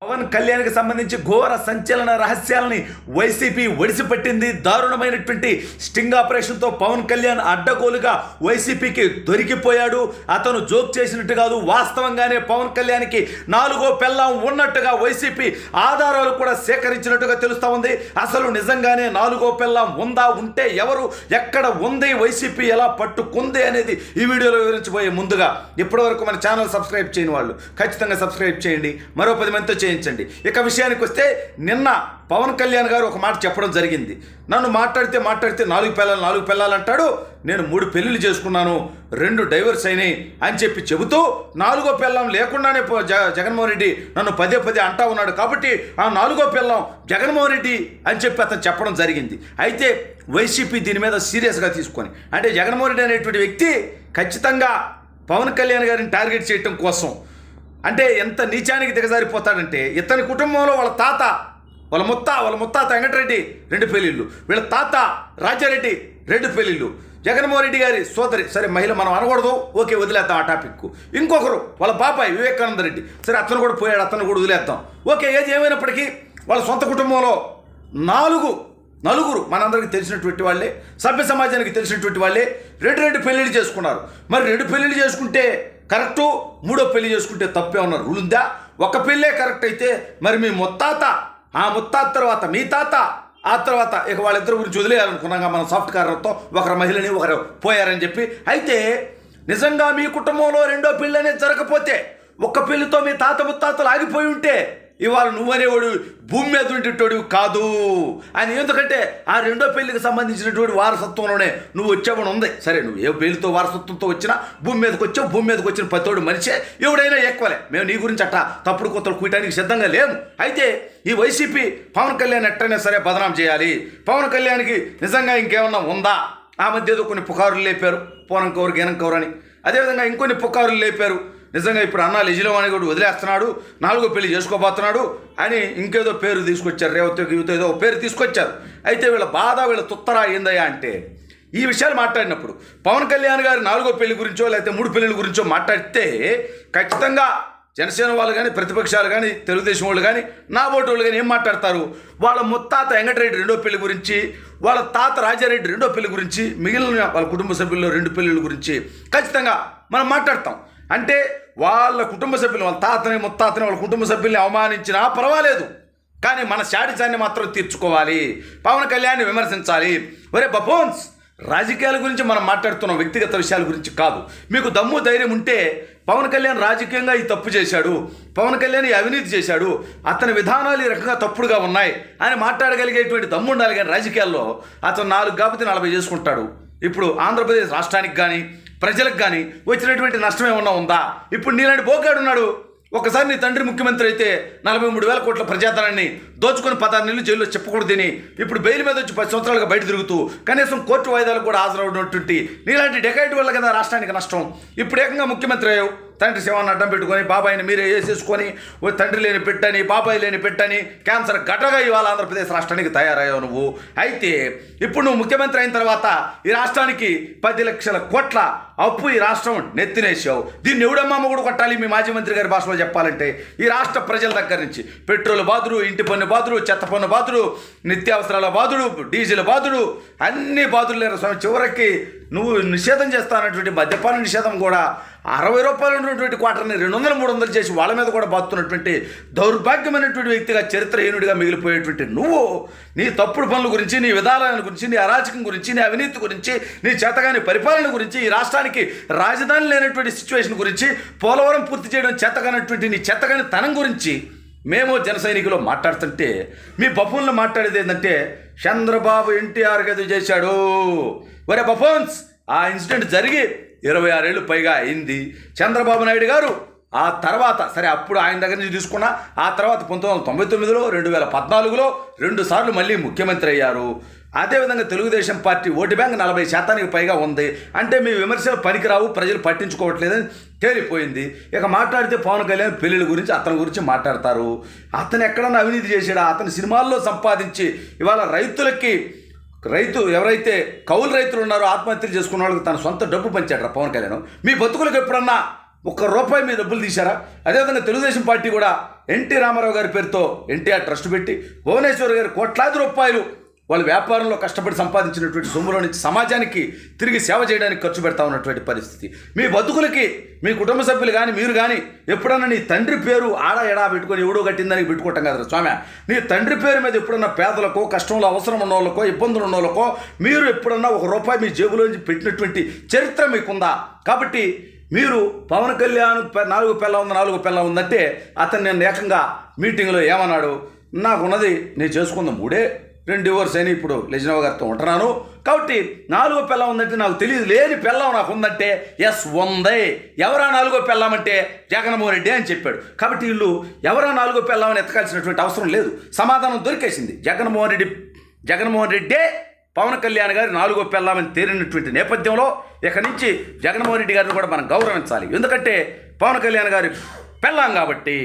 పవన్ కళ్యాణ్కి సంబంధించి ఘోర సంచలన రహస్యాలని వైసీపీ ఒడిసిపట్టింది. దారుణమైనటువంటి స్టింగ్ ఆపరేషన్తో పవన్ కళ్యాణ్ అడ్డగోలుగా వైసీపీకి దొరికిపోయాడు. అతను జోక్ చేసినట్టు కాదు, వాస్తవంగానే పవన్ కళ్యాణ్కి నాలుగో పెళ్ళాం ఉన్నట్టుగా వైసీపీ ఆధారాలు కూడా సేకరించినట్టుగా తెలుస్తూ ఉంది. అసలు నిజంగానే నాలుగో పెళ్ళాం ఉందా, ఉంటే ఎవరు, ఎక్కడ ఉంది, వైసీపీ ఎలా పట్టుకుంది అనేది ఈ వీడియోలో వివరించబోయే ముందుగా ఇప్పటివరకు మన ఛానల్ సబ్స్క్రైబ్ చేయని వాళ్ళు ఖచ్చితంగా సబ్స్క్రైబ్ చేయండి, మరో 10 మందితో చేయించండి. ఇక విషయానికి వస్తే నిన్న పవన్ కళ్యాణ్ గారు ఒక మాట చెప్పడం జరిగింది. నన్ను మాట్లాడితే నాలుగు పెళ్ళాలు అంటాడు, నేను 3 పెళ్ళిళ్ళు చేసుకున్నాను, 2 డైవర్స్ అయినాయి అని చెబుతూ నాలుగో పెళ్ళం లేకుండానే జగన్మోహన్ రెడ్డి నన్ను పదే అంటా ఉన్నాడు. కాబట్టి ఆ నాలుగో పెళ్ళం జగన్మోహన్ రెడ్డి అని అతను చెప్పడం జరిగింది. అయితే వైసీపీ దీని మీద సీరియస్గా తీసుకొని, అంటే జగన్మోహన్ రెడ్డి అనేటువంటి వ్యక్తి ఖచ్చితంగా పవన్ కళ్యాణ్ గారిని టార్గెట్ చేయటం కోసం, అంటే ఎంత నీచానికి దిగజారిపోతాడంటే ఇతని కుటుంబంలో వాళ్ళ ముత్తాత వెంకటరెడ్డి 2 పెళ్ళిళ్ళు, వీళ్ళ తాత రాజారెడ్డి 2 పెళ్ళిళ్ళు, జగన్మోహన్ రెడ్డి గారి సోదరి, సరే మహిళ మనం అనకూడదు, ఓకే వదిలేద్దాం ఆ టాపిక్. ఇంకొకరు వాళ్ళ బాబాయ్ వివేకానంద రెడ్డి, సరే అతను కూడా పోయాడు, అతను కూడా వదిలేద్దాం, ఓకే. ఏది ఏమైనప్పటికీ వాళ్ళ సొంత కుటుంబంలో నలుగురు మనందరికీ తెలిసినటువంటి వాళ్ళే, సభ్య సమాజానికి తెలిసినటువంటి వాళ్ళే 2 పెళ్ళిళ్ళు చేసుకున్నారు. మరి 2 పెళ్ళిళ్ళు చేసుకుంటే కరెక్టు, 3వ పెళ్లి చేసుకుంటే తప్పే ఉన్న రూల్ ఉందా? ఒక పెళ్ళే కరెక్ట్ అయితే మరి మీ ముత్తాత, ఆ ముత్తాత తర్వాత మీ తాత, ఆ తర్వాత ఇక వాళ్ళిద్దరి గురించి వదిలేయాలనుకున్నాగా మనం సాఫ్ట్ కార్నర్తో, ఒకరు మహిళని ఒకరు పోయారని చెప్పి. అయితే నిజంగా మీ కుటుంబంలో 2వ పెళ్ళి అనేది జరగకపోతే, ఒక్క పెళ్లితో మీ తాత ముత్తాతలు ఆగిపోయి ఉంటే ఇవాళ నువ్వనేవాడు భూమి మీద ఉండేటోడు కాదు అని. ఎందుకంటే ఆ 2వ పెళ్లికి సంబంధించినటువంటి వారసత్వంలోనే నువ్వు వచ్చావని ఉంది. సరే నువ్వు ఏ పెళ్లితో వారసత్వంతో వచ్చినా భూమి మీదకి వచ్చావు, భూమి మీదకి వచ్చిన ప్రతోడు మనిషే, ఎవడైనా ఎక్కువలే. మేము నీ గురించి అట్టా తప్పుడు కొత్తలు కూయటానికి సిద్ధంగా లేము. అయితే ఈ వైసీపీ పవన్ కళ్యాణ్ ఎట్టయినా సరే బదనాం చేయాలి, పవన్ కళ్యాణ్కి నిజంగా ఇంకేమన్నా ఉందా, ఆ మధ్య ఏదో కొన్ని పుకారులు లేపారు, పోనం కౌరు గీనం కౌరు అని, అదేవిధంగా ఇంకొన్ని పుకారులు లేపారు. నిజంగా ఇప్పుడు అన్నా లెజిలో అని కూడా వదిలేస్తున్నాడు, 4వ పెళ్లి చేసుకోబోతున్నాడు అని ఇంకేదో పేరు తీసుకొచ్చారు, రేవతికి యువత ఏదో పేరు తీసుకొచ్చారు. అయితే వీళ్ళ బాధ, వీళ్ళ తుత్తరా ఏందయ్యా అంటే, ఈ విషయాలు మాట్లాడినప్పుడు పవన్ కళ్యాణ్ గారి 4వ పెళ్లి గురించో లేకపోతే 3 పెళ్లిల గురించో మాట్లాడితే ఖచ్చితంగా జనసేన వాళ్ళు కానీ, ప్రతిపక్షాలు కానీ, తెలుగుదేశం వాళ్ళు కానీ, నా ఓటు వాళ్ళు కానీ ఏం మాట్లాడతారు? వాళ్ళ ముత్తాత వెంకటరెడ్డి 2వ పెళ్లి గురించి, వాళ్ళ తాత రాజారెడ్డి 2వ పెళ్లి గురించి, మిగిలిన వాళ్ళ కుటుంబ సభ్యుల్లో 2 పెళ్లిళ్ళ గురించి ఖచ్చితంగా మనం మాట్లాడతాం. అంటే వాళ్ళ కుటుంబ సభ్యులు, వాళ్ళ తాతని ముత్తాతని వాళ్ళ కుటుంబ సభ్యుల్ని అవమానించినా పర్వాలేదు, కానీ మన శాడిజాన్ని మాత్రం తీర్చుకోవాలి, పవన్ కళ్యాణ్ని విమర్శించాలి. ఒరే బఫోన్స్, రాజకీయాల గురించి మనం మాట్లాడుతున్నాం, వ్యక్తిగత విషయాల గురించి కాదు. మీకు దమ్ము ధైర్యం ఉంటే పవన్ కళ్యాణ్ రాజకీయంగా ఈ తప్పు చేశాడు, పవన్ కళ్యాణ్ ఈ అవినీతి చేశాడు, అతని విధానాలు ఈ రకంగా తప్పుడుగా ఉన్నాయి అని మాట్లాడగలిగేటువంటి దమ్ము ఉండాలి. కానీ రాజకీయాల్లో అతను 4 కాకపోతే 40 చేసుకుంటాడు. ఇప్పుడు ఆంధ్రప్రదేశ్ రాష్ట్రానికి కానీ ప్రజలకు కానీ వచ్చినటువంటి నష్టం ఏమన్నా ఉందా? ఇప్పుడు నీలాంటి బోకాడు ఉన్నాడు, ఒకసారి నీ తండ్రి ముఖ్యమంత్రి అయితే 43,000 కోట్ల ప్రజాధనాన్ని దోచుకొని 16 నెలలు జైల్లో చెప్పకూడదని ఇప్పుడు బెయిల్ మీద వచ్చి 10 సంవత్సరాలుగా బయట తిరుగుతూ కనీసం కోర్టు వాయిదాలకు కూడా హాజరవుతున్నటువంటి నీలాంటి డెకైట్ వల్ల కదా రాష్ట్రానికి నష్టం. ఇప్పుడు ఏకంగా ముఖ్యమంత్రి అయ్యావు, తండ్రి శవాన్ని అడ్డం పెట్టుకొని బాబాయిని మీరే వేసేసుకొని తండ్రి లేని పెట్టని, బాబాయి లేని పెట్టని, క్యాన్సర్ గడ్డగా ఇవాళ ఆంధ్రప్రదేశ్ రాష్ట్రానికి తయారయ్యావు నువ్వు. అయితే ఇప్పుడు నువ్వు ముఖ్యమంత్రి అయిన తర్వాత ఈ రాష్ట్రానికి 10 లక్షల కోట్ల అప్పు ఈ రాష్ట్రం నెత్తినేసావు. దీన్ని ఎవడమ్మా మొగుడు కొట్టాలి? మీ మాజీ మంత్రి గారి భాషలో చెప్పాలంటే ఈ రాష్ట్ర ప్రజల దగ్గర నుంచి పెట్రోల్ బాధుడు, ఇంటి పన్ను బాధుడు, చెత్త పన్ను బాధుడు, నిత్యావసరాల బాధుడు, డీజిల్ బాధుడు, అన్ని బాధులు లేరు. చివరికి నువ్వు నిషేధం చేస్తానటువంటి మద్యపాన నిషేధం కూడా 60 రూపాయలు ఉన్నటువంటి క్వార్టర్ని 200, 300 చేసి వాళ్ళ మీద కూడా బాతున్నటువంటి దౌర్భాగ్యమైనటువంటి వ్యక్తిగా, చరిత్రహీనుడిగా మిగిలిపోయేటువంటి నువ్వు నీ తప్పుడు పనుల గురించి, నీ విధానాల గురించి, నీ అరాచకం గురించి, నీ అవినీతి గురించి, నీ చేతగాని పరిపాలన గురించి, ఈ రాష్ట్రానికి రాజధాని లేనటువంటి సిచ్యువేషన్ గురించి, పోలవరం పూర్తి చేయడం చేతగానటువంటి నీ చేతగాని తనం గురించి మేము జన సైనికులు మాట్లాడుతుంటే మీ బఫూన్లు మాట్లాడేది ఏంటంటే చంద్రబాబు ఎన్టీఆర్ గది చేశాడు. ఒరే బఫోన్స్, ఆ ఇన్సిడెంట్ జరిగి 26 ఏళ్ళు పైగా అయింది. చంద్రబాబు నాయుడు గారు ఆ తర్వాత, సరే అప్పుడు ఆయన దగ్గర నుంచి తీసుకున్నా, ఆ తర్వాత 1999లో 2014లో 2 సార్లు మళ్ళీ ముఖ్యమంత్రి అయ్యారు. అదేవిధంగా తెలుగుదేశం పార్టీ ఓటు బ్యాంక్ 40% పైగా ఉంది. అంటే మీ విమర్శలు పనికిరావు, ప్రజలు పట్టించుకోవట్లేదని తేలిపోయింది. ఇక మాట్లాడితే పవన్ కళ్యాణ్ పెళ్ళిళ్ళ గురించి, అతని గురించి మాట్లాడతారు. అతను ఎక్కడన్నా అవినీతి చేశాడా? అతని సినిమాల్లో సంపాదించి ఇవాళ రైతు ఎవరైతే కౌలు రైతులు ఉన్నారో ఆత్మహత్యలు చేసుకున్న వాళ్ళకి తన సొంత డబ్బు పంచాడు పవన్ కళ్యాణ్. మీ బతుకులకు ఎప్పుడన్నా ₹1 మీ డబ్బులు తీశారా? అదేవిధంగా తెలుగుదేశం పార్టీ కూడా ఎన్టీ రామారావు గారి పేరుతో ఎన్టీఆర్ ట్రస్ట్ పెట్టి భువనేశ్వర్ గారు కోట్లాది రూపాయలు వాళ్ళ వ్యాపారంలో కష్టపడి సంపాదించినటువంటి సొమ్ములో నుంచి సమాజానికి తిరిగి సేవ చేయడానికి ఖర్చు పెడతా ఉన్నటువంటి పరిస్థితి. మీ బతుకులకి మీ కుటుంబ సభ్యులు కానీ మీరు కానీ ఎప్పుడన్నా నీ తండ్రి పేరు ఆడ ఎడా పెట్టుకొని ఎవడో కట్టిందానికి పెట్టుకోవటం కదా స్వామి. నీ తండ్రి పేరు మీద ఎప్పుడన్నా పేదలకో, కష్టంలో అవసరం ఉన్న వాళ్ళకో, ఇబ్బందులు ఉన్న వాళ్ళకో మీరు ఎప్పుడన్నా ₹1 మీ జేబులోంచి పెట్టినటువంటి చరిత్ర మీకుందా? కాబట్టి మీరు పవన్ కళ్యాణ్ 4 పిల్ల ఉందంటే అతను నేను ఏకంగా మీటింగ్లో ఏమన్నాడు, నాకున్నది నేను చేసుకుందాం 2 డివోర్స్ అని ఇప్పుడు లెజినవ్ గారితో ఉంటున్నాను కాబట్టి 4 పిల్ల ఉందంటే నాకు తెలియదు, లేని పిల్లం నాకు ఉందంటే ఎస్ ఉంది. ఎవరా 4 పిల్లమంటే జగన్మోహన్ రెడ్డి అని చెప్పాడు. కాబట్టి వీళ్ళు ఎవరా 4 పిల్లమని ఎత్తకాల్సినటువంటి అవసరం లేదు, సమాధానం దొరికేసింది. జగన్మోహన్ రెడ్డే పవన్ కళ్యాణ్ గారి 4 పిల్లమని తేలినటువంటి నేపథ్యంలో ఇక నుంచి జగన్మోహన్ రెడ్డి గారిని కూడా మనం గౌరవించాలి. ఎందుకంటే పవన్ కళ్యాణ్ గారి పిల్లం కాబట్టి.